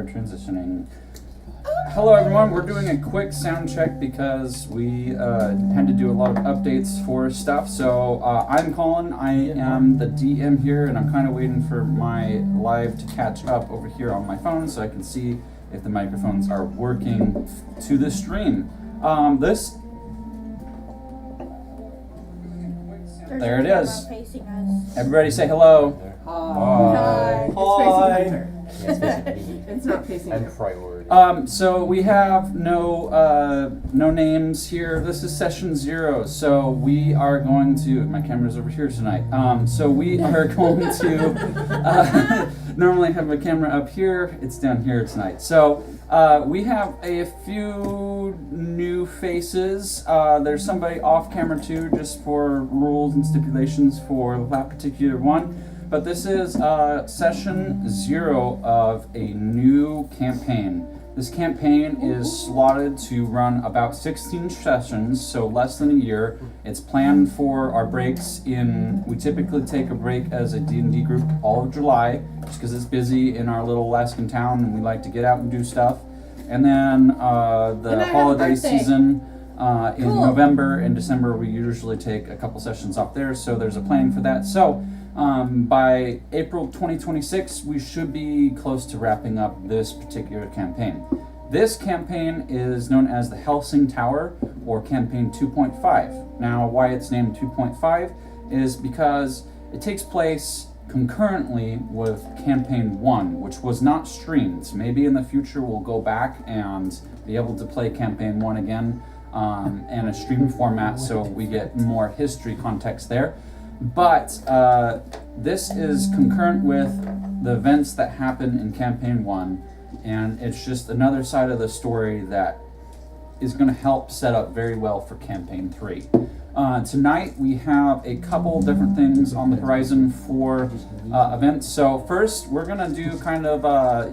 are transitioning. Hello everyone, we're doing a quick sound check because we had to do a lot of updates for stuff. So I'm Colin, I am the DM here, and I'm kind of waiting for my live to catch up over here on my phone so I can see if the microphones are working to the stream. There it is. Everybody say hello. Hi. Hi. It's not facing And you. priority. So we have no names here. This is session 0. So we are going to. My camera's over here tonight. So we are going to normally have a camera up here. It's down here tonight. So we have a few new faces. There's somebody off camera too, just for rules and stipulations for that particular one. But this is session 0 of a new campaign. This campaign is slotted to run about 16 sessions, so less than a year. It's planned for our breaks we typically take a break as a D&D group all of July, just because it's busy in our little Alaskan town and we like to get out and do stuff. And then the holiday season in November and December, we usually take a couple sessions off there, so there's a plan for that. So by April 2026, we should be close to wrapping up this particular campaign. This campaign is known as the Hellsing Tower, or Campaign 2.5. Now, why it's named 2.5 is because it takes place concurrently with Campaign 1, which was not streamed. So maybe in the future we'll go back and be able to play Campaign 1 again in a stream format, so we get more history context there. But this is concurrent with the events that happen in Campaign 1, and it's just another side of the story that is going to help set up very well for Campaign 3. Tonight we have a couple different things on the horizon for events. So first we're going to do kind of,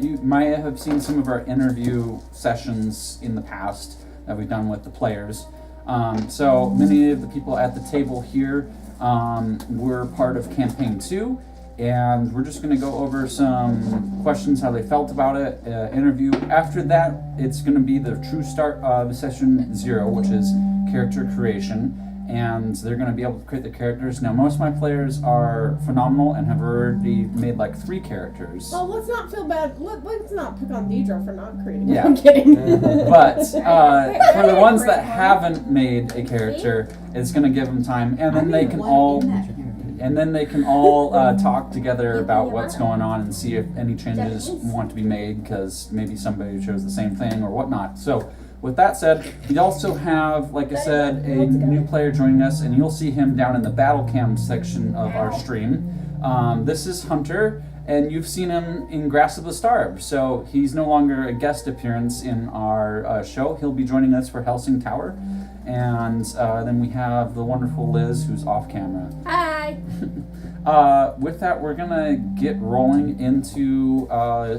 you might have seen some of our interview sessions in the past that we've done with the players. So many of the people at the table here we're part of Campaign 2, and we're just going to go over some questions, how they felt about it, interview. After that, it's going to be the true start of Session 0, which is character creation, and they're going to be able to create the characters. Now, most of my players are phenomenal and have already made like 3 characters. Oh, let's not feel bad. Let's not pick on Deidra for not creating. Yeah. I'm kidding. But for the ones that haven't made a character, it's going to give them time, and then they can all talk together about what's going on and see if any changes want to be made, because maybe somebody chose the same thing or whatnot. So with that said, we also have, like I said, a new player joining us, and you'll see him down in the battle cam section of our stream. This is Hunter, and you've seen him in Grasp of the Starved, so he's no longer a guest appearance in our show. He'll be joining us for Hellsing Tower. And then we have the wonderful Liz, who's off camera. Hi! With that, we're going to get rolling into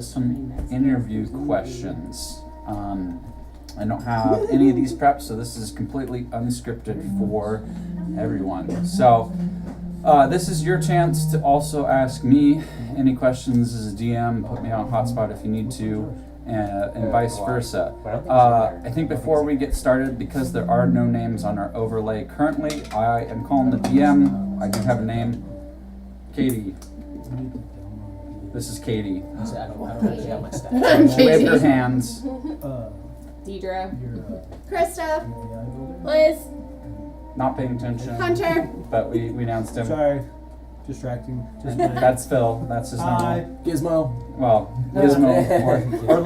some interview questions. I don't have any of these prepped, so this is completely unscripted for everyone. So this is your chance to also ask me any questions as a DM. Put me on hotspot if you need to, and vice versa. I think before we get started, because there are no names on our overlay currently, I am calling the DM. I do have a name. Katie. This is Katie. I don't have my stuff. Wave your hands. Deidra. Krista. Liz. Not paying attention. Hunter. But we announced him. Sorry. Distracting. That's Phil. That's his Hi. normal. Gizmo. Well, Gizmo or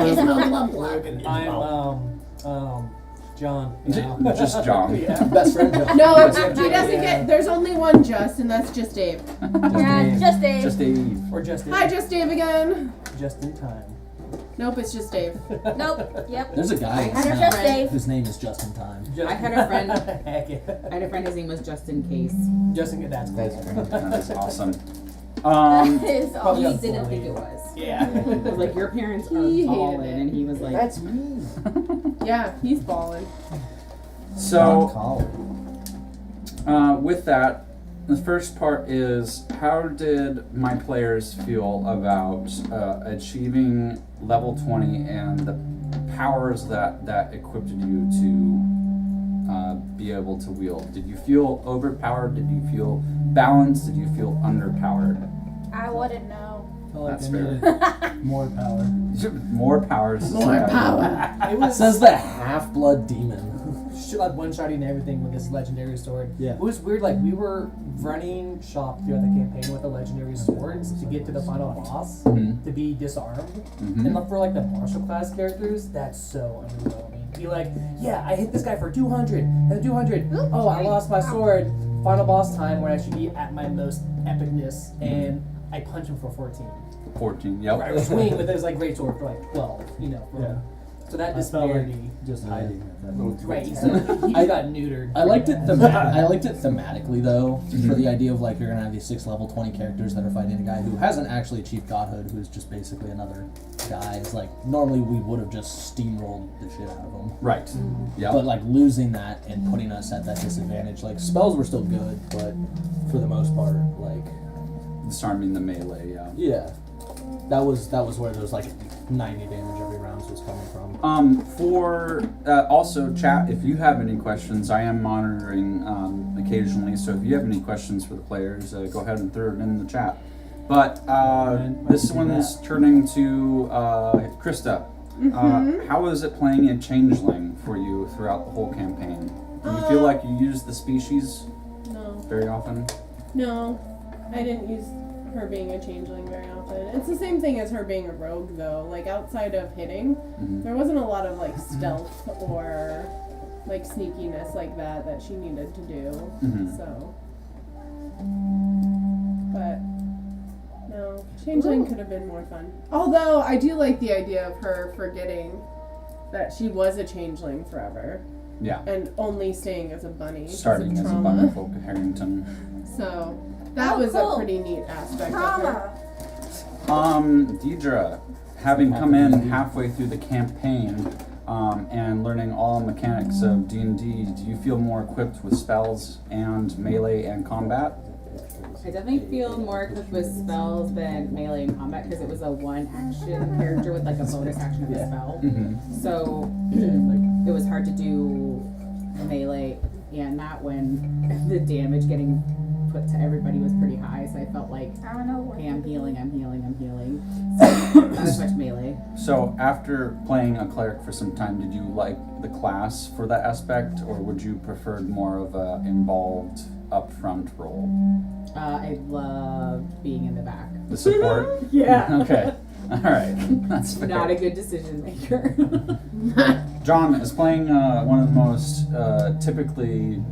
Luke. I'm John. Just John. Best friend John. No, he doesn't get. There's only one Just, and that's just Dave. Just Dave. Just Dave. Or just Hi, Just Dave again. Just in time. Nope, it's just Dave. Nope. Yep. There's a guy Just Dave. whose name is Just in Time. I had a friend. Heck yeah. I had a friend. His name was Just in Case. Just in that's cool. That's awesome. That is all. He didn't think it was. Yeah. I was like, your parents are He hated ballin', it. and he was like, That's me. Yeah, he's balling. So, Colin. with that, the first part is, how did my players feel about achieving level 20 and the powers that equipped you to be able to wield? Did you feel overpowered? Did you feel balanced? Did you feel underpowered? I wouldn't know. I felt like That's I fair. needed more power. More powers. More power. It was Says the half-blood demon. one-shotting everything with this legendary sword. Yeah. It was weird, like we were running shop throughout the campaign with the legendary swords to get to the final boss Mhm. to be disarmed. Mhm. And for like the martial class characters, that's so underwhelming. Be like, yeah, I hit this guy for 200 and 200. Oh, I lost my sword. Final boss time where I should be at my most epicness, and I punch him for 14. 14, yep. Or swing with his like great sword for like 12. You know. Yeah. So that I felt like disparity. just hiding at that point. Right. So he got neutered. I liked it. I liked it thematically though, for the idea of like you're gonna have these 6 level 20 characters that are fighting a guy who hasn't actually achieved godhood, who's just basically another guy. It's like normally we would have just steamrolled the shit out of him, Right. Yep. but like losing that and putting us at that disadvantage. Like spells were still good, but for the most part, like Disarming the melee, yeah. yeah, that was where there was like 90 damage every round was coming from. For also chat, if you have any questions, I am monitoring occasionally. So if you have any questions for the players, go ahead and throw it in the chat. But this one's turning to Krista. How is it playing a changeling for you throughout the whole campaign? Do you feel like you use the species No. very often? No. I didn't use her being a changeling very often. It's the same thing as her being a rogue, though. Like, outside of hitting, there wasn't a lot of, like, stealth or, like, sneakiness like that she needed to do. So. But, no. Changeling could have been more fun. Although, I do like the idea of her forgetting that she was a changeling forever. Yeah. And only staying as a bunny. 'cause Starting of as a trauma. bunny folk Harrington. So, that Oh, was cool. a pretty neat aspect of her. Trauma. Deidra, having come in halfway through the campaign and learning all mechanics of D&D, do you feel more equipped with spells and melee and combat? I definitely feel more equipped with spells than melee and combat because it was a one action character with like a bonus action of a spell. So it was hard to do melee and that when the damage getting put to everybody was pretty high. So I felt like, I don't know what. okay, I'm healing. So not as much melee. So after playing a cleric for some time, did you like the class for that aspect, or would you prefer more of a involved upfront role? I loved being in the back. The support? Yeah. Okay. Alright. That's fair. Not a good decision maker. John is playing one of the most typically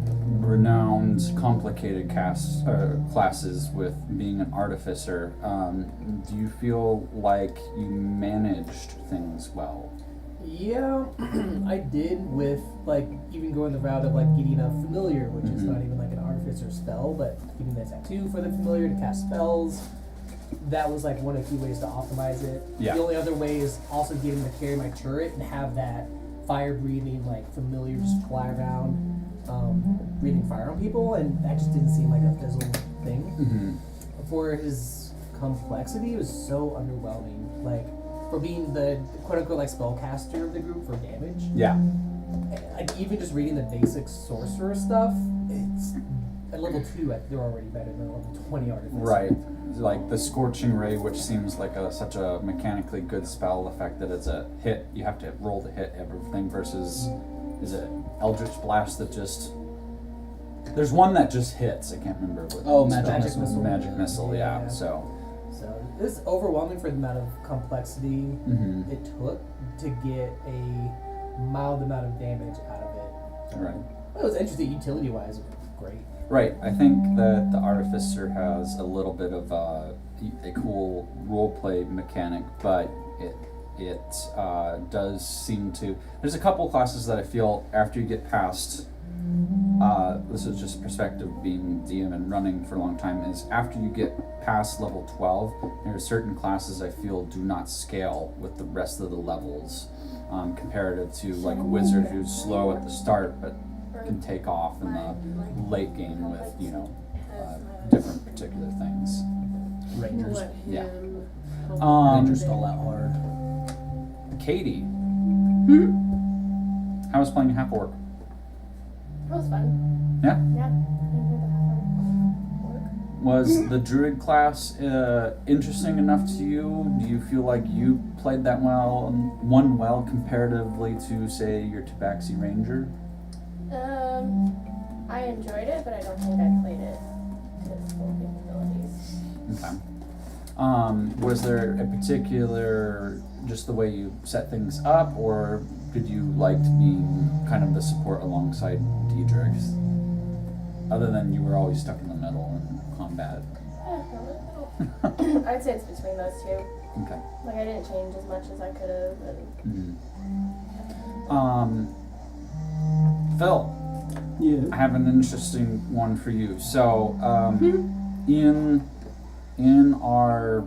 renowned, complicated classes with being an artificer. Do you feel like you managed things well? Yeah, I did with like even going the route of like getting a familiar, which is not even like an artificer spell, but getting the tattoo for the familiar to cast spells. That was like one of the key ways to optimize it. Yeah. The only other way is also getting to carry my turret and have that fire breathing like familiar just fly around, breathing fire on people, and that just didn't seem like a fizzle thing. For his complexity, it was so underwhelming. Like for being the quote unquote like spellcaster of the group for damage. Yeah. Like even just reading the basic sorcerer stuff, it's at level 2. They're already better than level 20 artificer. Right. Like the Scorching Ray, which seems like such a mechanically good spell, the fact that it's a hit, you have to roll to hit everything, versus, is it Eldritch Blast that just... There's one that just hits, I can't remember what Oh, the Magic spell is. Missile. Magic Missile, yeah. Yeah. So, It was overwhelming for the amount of complexity it took to get a mild amount of damage out of it. right. It was interesting utility-wise. It was great. Right, I think that the Artificer has a little bit of a cool roleplay mechanic, but it does seem to... There's a couple classes that I feel after you get past... this is just perspective being DM and running for a long time, is after you get past level 12, there are certain classes I feel do not scale with the rest of the levels, comparative to like Wizard, who's slow at the start, but can take off in the late game with, different particular things. Rangers. Let Yeah. him help Rangers with it. stall out hard. Katie, Hmm? how was playing half orc? That was fun. Yeah? Yeah. I enjoyed the half-hour work. Was the druid class interesting enough to you? Do you feel like you played that well and won well comparatively to, say, your Tabaxi ranger? I enjoyed it, but I don't think I played it to its full capabilities. Okay. Was there a particular, just the way you set things up, or did you like being kind of the support alongside Deidra? Other than you were always stuck in the middle in combat. I'd say it's between those two. Okay. Like, I didn't change as much as I could have. And Phil, Yeah. I have an interesting one for you. So, in our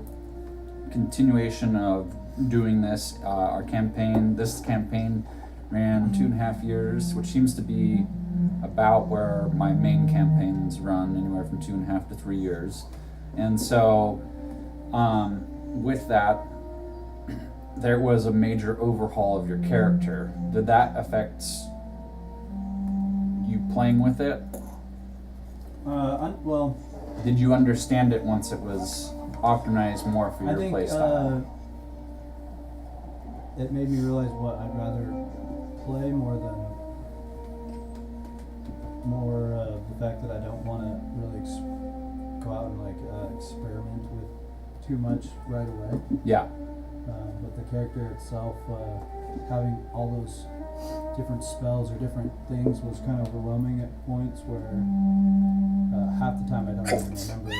continuation of doing this, this campaign ran 2.5 years, which seems to be about where my main campaigns run, anywhere from 2.5 to 3 years. And so, with that, there was a major overhaul of your character. Did that affect you playing with it? Well, Did you understand it once it was optimized more for I your think playstyle? it made me realize what I'd rather play more the fact that I don't want to really go out and experiment with too much right away. Yeah. But the character itself, having all those different spells or different things was kind of overwhelming at points where half the time I don't even remember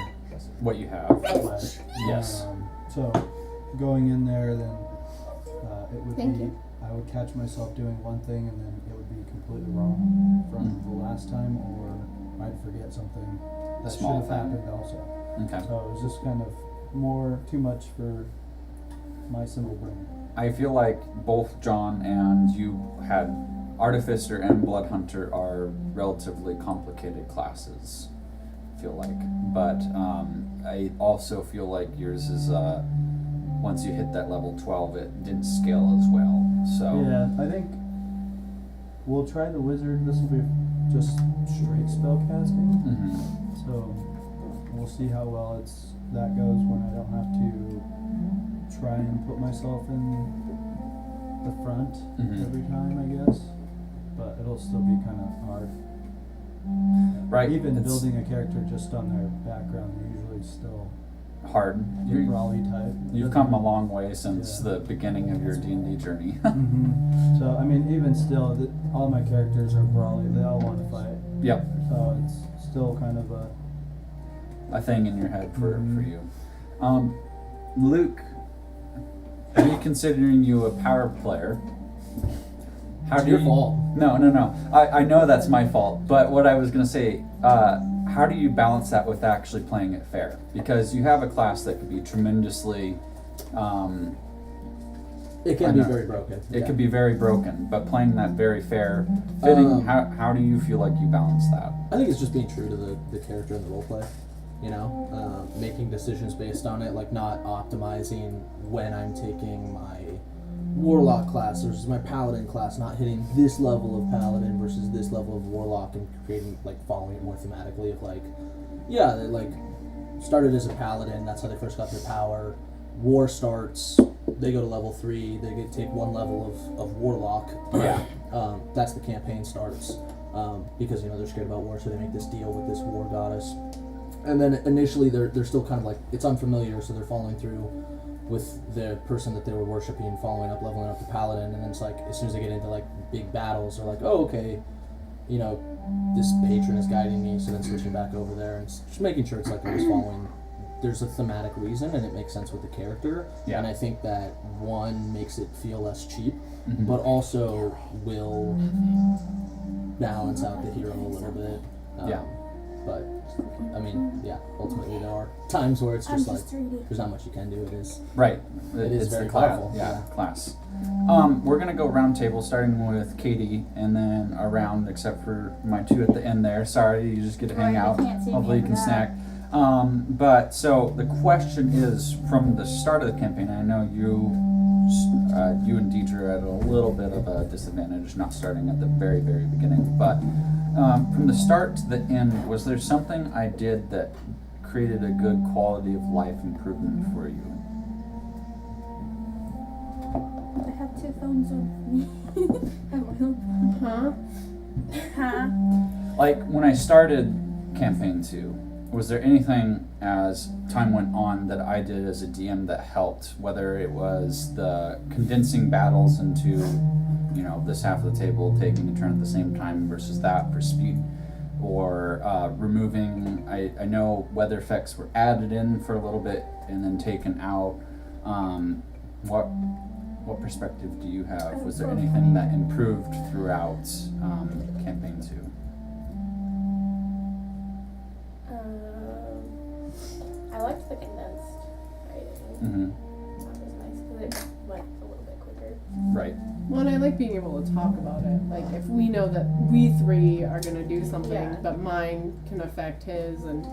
What you have. what. Yes. So going in there, then it would Thank be you. I would catch myself doing one thing and then it would be completely wrong from the last time, or I'd forget something that should Small have thing. happened also. Okay. So it was just kind of too much for my simple brain. I feel like both John and you had Artificer and Blood Hunter are relatively complicated classes, I feel like. But I also feel like yours is, once you hit that level 12, it didn't scale as well. So, Yeah, I think we'll try the wizard. This will be just straight spell casting. Mhm. So we'll see how well that goes when I don't have to try and put myself in the front Mhm. every time, I guess. But it'll still be kind of hard. Right. Even it's building a character just on their background, they're usually still hard. You, brawly type. you've come a long way since Yeah. the beginning of your D&D journey. Mm-hmm. So I mean, even still, all my characters are brawly. They all want to fight. Yep. So it's still kind of A thing in your head for Mhm. you. Luke, me considering you a power player, how It's do your you... fault. No. I know that's my fault, but what I was gonna say, how do you balance that with actually playing it fair? Because you have a class that could be tremendously, It I can be know. very broken. it could be very broken, but playing that very fair, fitting, how do you feel like you balance that? I think it's just being true to the character and the roleplay. You know, making decisions based on it, like not optimizing when I'm taking my warlock class versus my paladin class, not hitting this level of paladin versus this level of warlock, and creating, like, following it more thematically of, like, yeah, they, like, started as a paladin, that's how they first got their power. War starts, they go to level 3, they take one level of warlock. Yeah. That's the campaign starts. Because, you know, they're scared about war, so they make this deal with this war goddess. And then initially they're still kind of like, it's unfamiliar, so they're following through with the person that they were worshiping, following up, leveling up the paladin, and then it's like, as soon as they get into, like, big battles, they're like, oh, okay, you know, this patron is guiding me, so then switching back over there, and just making sure it's like always following, there's a thematic reason, and it makes sense with the character, Yeah. and I think that one makes it feel less cheap, Mhm. but also will balance out the hero a little bit. Yeah. But, I mean, yeah, ultimately there are times where it's just I'm like, just 3D. there's not much you can do, it is. Right. It is It's very the class. powerful, Yeah, yeah. class. We're gonna go round table, starting with Katie, and then around, except for my two at the end there. Sorry, you just get to hang Right, I out. can't see Hopefully you any can of that. But so the question is, from the start of the campaign, I know you and Deidra are at a little bit of a disadvantage, not starting at the very, very beginning. But from the start to the end, was there something I did that created a good quality of life improvement for you? I have 2 phones on me. Huh? Huh? Like when I started campaign 2, was there anything as time went on that I did as a DM that helped? Whether it was the condensing battles into, this half of the table taking a turn at the same time versus that for speed, or removing. I know weather effects were added in for a little bit and then taken out. What perspective do you have? Was there anything that improved throughout campaign 2? I liked the condensed writing. Mm-hmm. That was nice because it went a little bit quicker. Right. Well, and I like being able to talk about it. Like, if we know that we 3 are going to do something, Yeah. but mine can affect his and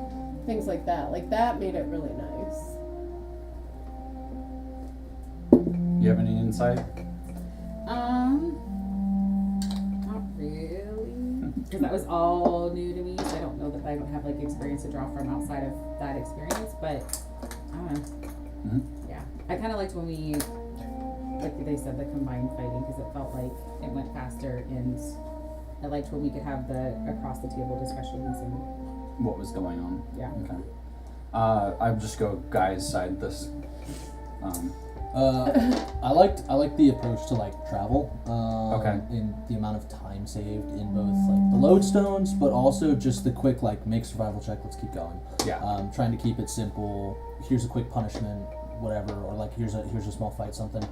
things like that. Like, that made it really nice. You have any insight? Not really, because that was all new to me. So I don't know that I don't have like experience to draw from outside of that experience. But I don't know. Mm-hmm. Yeah, I kind of liked when we, like they said, the combined fighting because it felt like it went faster, and I liked when we could have the across the table discussions and What was going on? yeah. Okay. I'll just go guys' side this. I liked the approach to like travel. Okay. In the amount of time saved in both like the lodestones, but also just the quick like make survival check. Let's keep going. Yeah. Trying to keep it simple. Here's a quick punishment, whatever, or like here's a small fight, something,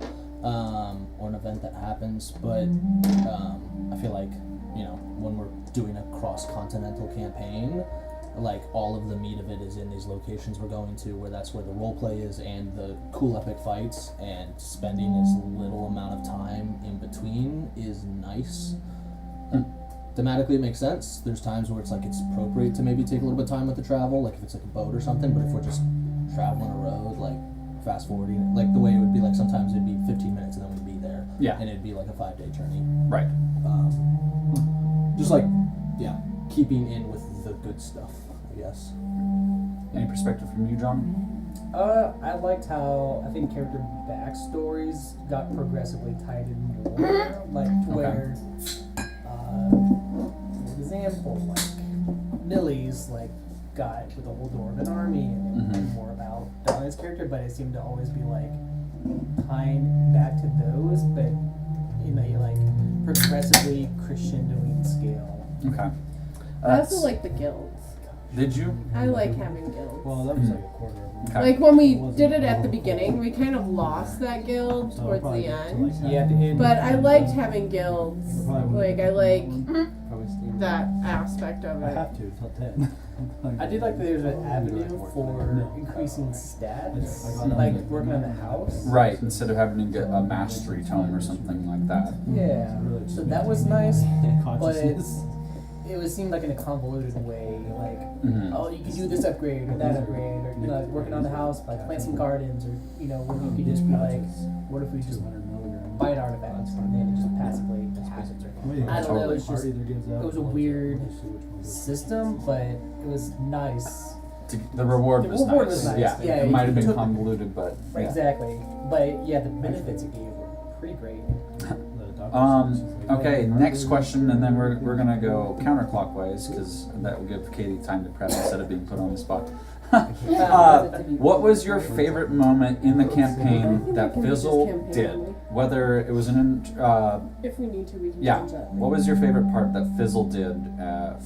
or an event that happens. But I feel like when we're doing a cross-continental campaign, like all of the meat of it is in these locations we're going to, where that's where the role play is and the cool epic fights, and spending as little amount of time in between is nice. Thematically it makes sense. There's times where it's like it's appropriate to maybe take a little bit of time with the travel, like if it's like a boat or something, but if we're just traveling a road, like fast forwarding, like the way it would be, like sometimes it'd be 15 minutes and then we'd be there. Yeah. And it'd be like a 5-day journey. Right. Just like, keeping in with the good stuff, I guess. Any perspective from you, John? I liked how I think character backstories got progressively tied in more, like to where, for example, like Millie's like got with the whole Dwarven army and it was more about Donna's character, but it seemed to always be like tying back to those, but in a like progressively crescendoing scale. Okay. I also like the guilds. Did you? I like having guilds. Well, that was like a quarter of it. Okay. Like when we did it at the beginning, we kind of lost that guild So towards probably the get to, end. like, Yeah, at the end. But I liked having guilds. Like I like probably steam. that aspect of I it. have to till 10. I did like that there's an avenue for increasing stats, like working on the house. Right, instead of having to get a mastery tome or something like that. Yeah, Really so just that was nice, but consciousness. it was seemed like in a convoluted way, like, Mhm. oh, you can do this upgrade or that upgrade, or like working on the house, like plant some gardens, or where you could just be like, what if we just 200 milligrams. fight artifacts and then it just passively happens. I don't know, it's just it was a weird system, but it was nice. The reward The was reward nice. was nice. Yeah, Yeah, it might have you been took- convoluted, but yeah. Exactly, but yeah, the benefits it gave were pretty great. Okay, next question, and then we're gonna go counterclockwise because that will give Katie time to prep instead of being put on the spot. What was your favorite moment in the campaign that Can we just Fizzle campaign did? only? Whether it was If we need to, we can yeah. change that. What was your favorite part that Fizzle did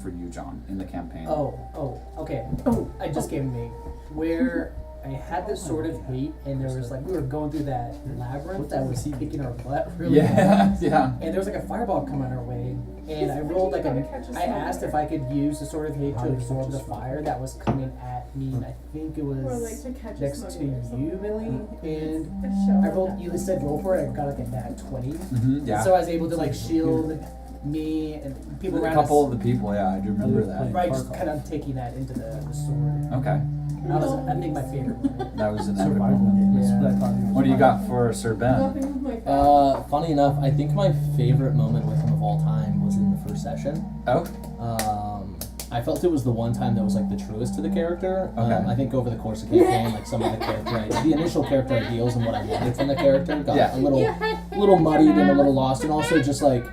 for you, John, in the campaign? Okay. Oh, I just gave me where I had this sort of hate, and there was like we were going through that labyrinth that was kicking our butt really bad. Yeah. And there was like a fireball coming our way, and I rolled like I asked if I could use the sort of hate to absorb the fire that was coming at me, and I think it or was like to catch next a to smuggler or something. you, Millie, and A show. I rolled. You said roll for it. I got like a nat 20. Mm-hmm. Yeah. So I was able to like shield me and people A around couple us. of the people, yeah, I do remember that. Right, just kind of taking that into the sword. Okay, That was, I think, my favorite moment. that was Survival. inevitable. That's Yeah. what I thought he was What do you fine. got for Sir Ben? Nothing like that. Funny enough, I think my favorite moment with him of all time was in the first session. Oh, I felt it was the one time that was like the truest to the character. Okay. I think over the course of campaign, like some of the the initial character ideals and what I wanted from the character got Yeah. a little muddied and a little lost, and also just like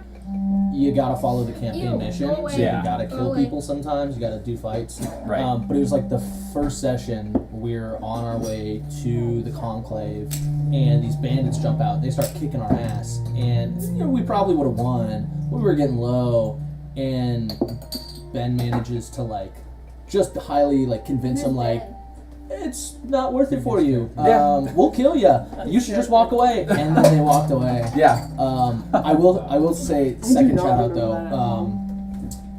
you gotta follow the campaign Ew, mission, go so away. Yeah. you gotta Go kill away. people sometimes. You gotta do fights. Right. But it was like the first session. We're on our way to the conclave, and these bandits jump out. They start kicking our ass, and we probably would have won. We were getting low, and Ben manages to like just highly like convince him like it's not worth it for you. Yeah. We'll kill you. You should just walk away. And then they walked away. yeah. I will say second not shout out remember though. that at all.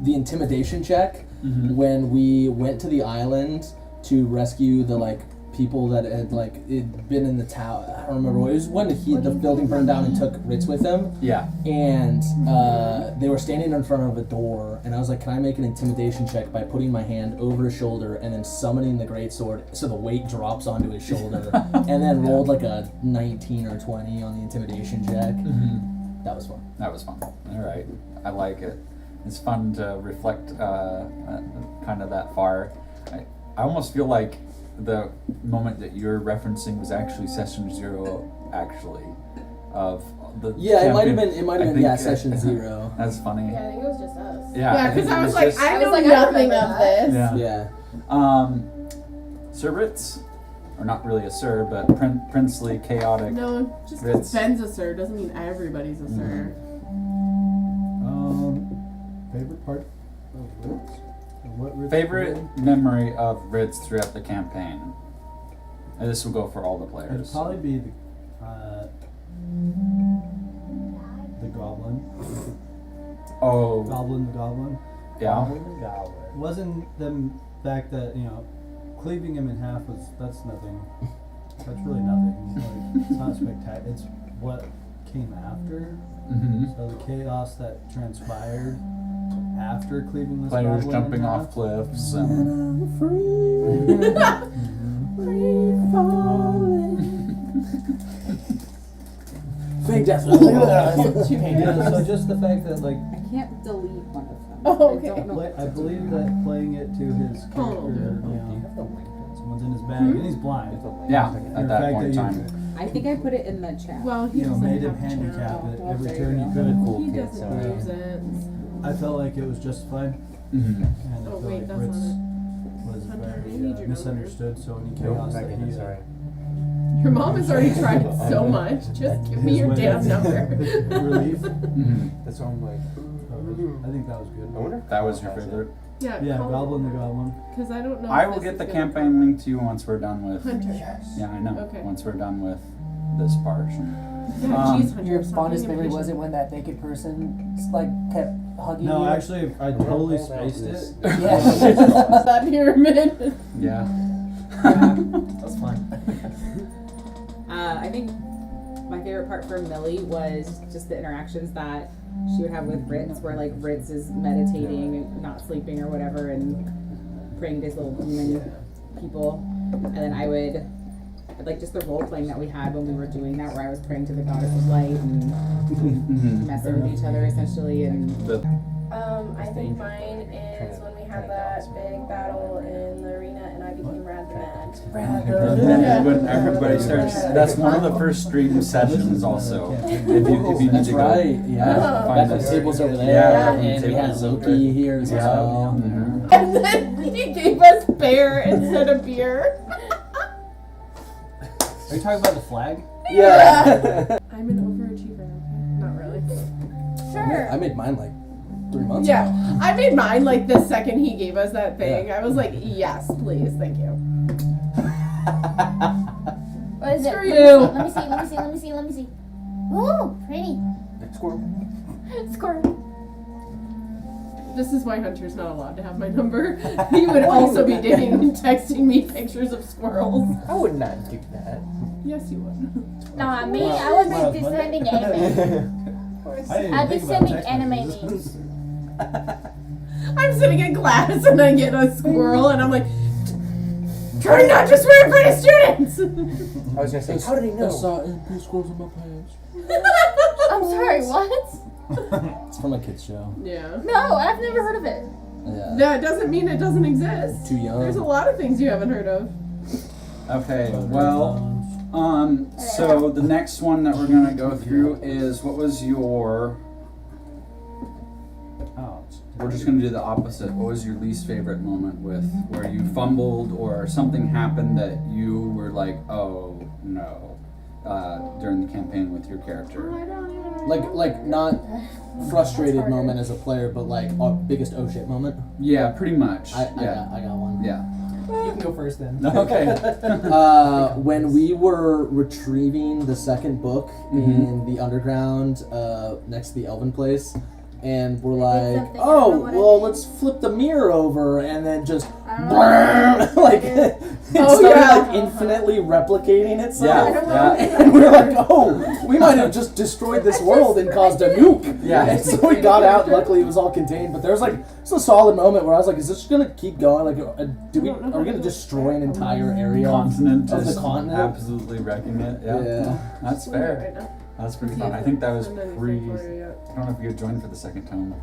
The intimidation check Mhm. when we went to the island to rescue the like people that had like it'd been in the tower. I don't remember what it was when the building burned down and took Ritz with them. Yeah. And they were standing in front of a door, and I was like, "Can I make an intimidation check by putting my hand over his shoulder and then summoning the greatsword so the weight drops onto his shoulder?" And then rolled like a 19 or 20 on the intimidation check. Mm-hmm. That was fun. That was fun. All right, I like it. It's fun to reflect kind of that far. I almost feel like the moment that you're referencing was actually session 0, actually, of the Yeah, it might have campaign. been. I Yeah, think, session 0. That's funny. Yeah, I think it was just us. Yeah, Yeah, think because it I was like, just- I I know was like, I nothing remember of that. this. Yeah. Sir Ritz, or not really a sir, but princely, chaotic. No, just Ritz. because Ben's a sir doesn't mean everybody's a sir. Favorite part of Ritz? Or what Ritz Favorite did? memory of Ritz throughout the campaign. And this will go for all the It'd players. probably be the goblin. Oh, Goblin, the goblin. yeah. Wasn't the fact that, cleaving him in half that's nothing. That's really nothing. Like, it's not spectacular. It's what came after. Mm-hmm. So the chaos that transpired after cleaving this Players goblin jumping in off half. cliffs and Fake death. Yeah, so just the fact that like I can't delete one of them. Oh, okay. I don't know. I believe that playing it to his Oh, character, someone's in his bag and he's blind. yeah, And at the that fact point in that time. I think I put it in the chat. Well, he doesn't made him have handicap channel. it every There turn you he go. could. He doesn't use it. I felt like it was justified, Mm-hmm. and I Oh, felt wait, like that's Ritz not was Hunter, I very need your misunderstood. So any chaos that he Your mom has already tried so much. Just give me his your way damn of number. relief. Mm-hmm. That's why I'm like, I think that was I good. wonder if That was your has it. favorite. Yeah, Goblin the Goblin. Because I don't know. I if will this get is the gonna campaign link to you once we're done with. Hunter. Yeah, I know. Okay. Once we're done with this part. Yeah, geez, Hunter. Your stop fondest being memory impatient. wasn't when that naked person like kept hugging No, you. actually, I totally Hold out spaced this- it. Yeah. That pyramid. Yeah. That's fun. I think my favorite part for Millie was just the interactions that she would have with Ritz, where like Ritz is meditating and not sleeping or whatever, and praying to his little demon people, and then I would like just the role playing that we had when we were doing that, where I was praying to the goddess of light and Mm-hmm. messing with each other essentially, and I think mine is when we had that big battle in the arena and I became rather mad. When everybody starts, that's one of the first stream sessions also. If you need That's to go. right. Yeah. Find The the table's over there, Yeah, and we had tables over Loki here as Yeah. well. Mhm. And then he gave us bear instead of beer. Are you talking about the flag? Yeah. I'm an overachiever. Okay? Not really. Sure. I made mine like 3 months Yeah, ago. I made mine like the second he gave us that thing. I was like, yes, please, thank you. What is it? Screw Let you. me see, let me see, let me see, let me see. Ooh, pretty. Squirrel. Squirrel. This is why Hunter's not allowed to have my number. He would also be texting me pictures of squirrels. I would not do that. Yes, you would. Nah, me, Well, I was well, defending Amy. course. I didn't I'd be think about sending text anime messages. memes. I'm sitting in class and I get a squirrel and I'm like, try not to swear in front of students. I was gonna say, how did he know? MP squirrels in my pants. I'm sorry, what? It's from a kids show. Yeah. No, I've never heard of it. Yeah. That doesn't mean it doesn't exist. Too young. There's a lot of things you haven't heard of. Okay, well, so the next one that we're gonna go through is, what was your, we're just gonna do the opposite. What was your least favorite moment with, where you fumbled or something happened that you were like, oh no, during the campaign with your character? Like not frustrated moment as a player, but like our biggest oh shit moment. Yeah, pretty much. I Yeah. got one. Yeah. You can go first then. Okay. When we were retrieving the second book in the underground next to the Elven place, and we're did like, something, I don't know oh, what I well, did. let's flip the mirror over, and then just I don't know. like I it Oh, started yeah. like infinitely replicating itself. Yeah. And we were like, oh, we might have just destroyed this world and caused a nuke. Yeah. And so we got out, and luckily it was all contained. But there was like, it's a solid moment where I was like, is this gonna keep going? Like, are we gonna destroy an entire area Continent of the is continent? absolutely wrecking it. Yeah. That's fair. Right now. That's pretty fun. I think that was I'm not pre. even for it yet. I don't know if you had joined for the second tome.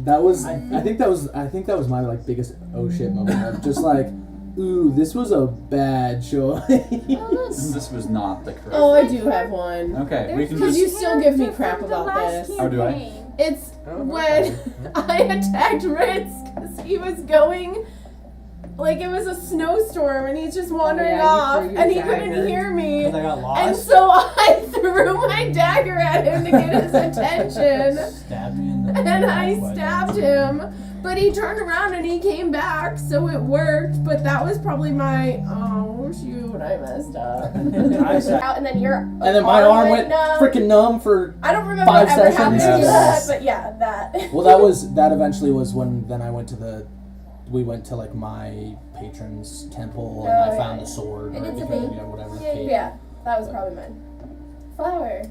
That was, I think that was my like biggest oh shit moment. Of just like, ooh, this was a bad choice. This was not the correct. Oh, I do have one. Okay, we can Because just. you still give me crap about this. Oh, do I? It's when I attacked Ritz because he was going, like it was a snowstorm and he's just wandering you off threw your and he dagger. couldn't hear me. Because I got And lost. so I threw my dagger at him to get his attention. Stabbed me in the And I back. stabbed him, but he turned around and he came back, so it worked. But that was probably my, oh shoot, I messed up. I said, Out and then your And then my arm went numb. freaking numb for. I don't remember 5 ever having seconds. to do that, Yes. but yeah, that. Well, that eventually was when then I went to we went to like my patron's temple and Oh, I found yeah. the sword And or it's a because, thing. you know, whatever. Yeah, cape. yeah, that was probably mine. Flower.